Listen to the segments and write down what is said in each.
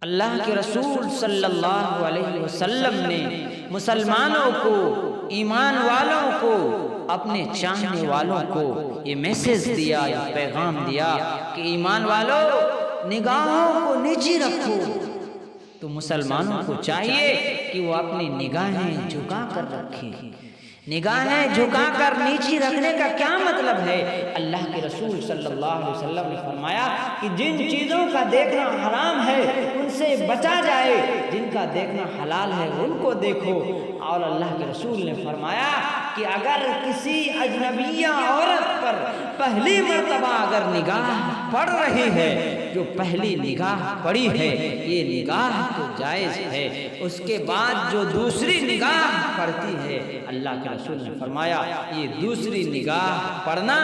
اللہ کے رسول صلی اللہ علیہ وسلم نے مسلمانوں کو، ایمان والوں کو، اپنے چاہنے والوں کو یہ میسج دیا، یہ پیغام دیا کہ ایمان والوں نگاہوں کو نیچی رکھو۔ تو مسلمانوں کو چاہیے کہ وہ اپنی نگاہیں جھکا کر رکھیں۔ نگاہیں جھکا کر نیچی رکھنے کا کیا مطلب ہے؟ اللہ کے رسول صلی اللہ علیہ وسلم نے فرمایا کہ جن چیزوں کا دیکھنا حرام ہے ان سے بچا جائے، جن کا دیکھنا حلال ہے ان کو دیکھو۔ اور اللہ کے رسول نے فرمایا کہ اگر کسی اجنبیہ عورت پر پہلی مرتبہ اگر نگاہ پڑ رہی ہے، جو پہلی نگاہ پڑی ہے یہ نگاہ تو جائز ہے، اس کے بعد جو دوسری نگاہ پڑتی ہے، اللہ کے رسول نے فرمایا یہ دوسری نگاہ پڑنا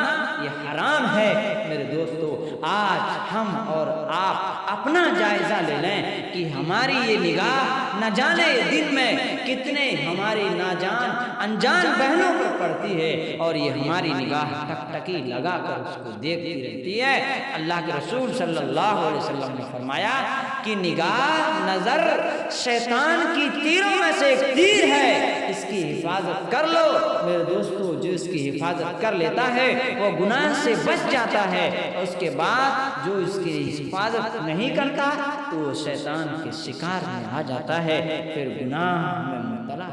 یہ حرام ہے۔ میرے دوستو، آج ہم اور آپ اپنا جائزہ لے لیں کہ ہماری یہ نگاہ نہ جانے دن میں کتنے ہماری ناجان انجان بہنوں پر پڑتی ہے، اور یہ ہماری نگاہ ٹک ٹکی لگا کر اس کو دیکھتی رہتی ہے۔ اللہ کے رسول صلی اللہ علیہ وسلم نے فرمایا کہ نگاہ، نظر شیطان کی تیروں میں سے ایک تیر ہے، اس کی حفاظت کر لو۔ میرے دوستو، جو اس کی حفاظت کر لیتا ہے وہ گناہ سے بچ جاتا ہے، اور اس کے بعد جو اس کی حفاظت نہیں کرتا تو وہ شیطان کے شکار میں آ جاتا ہے، پھر گناہ میں مبتلا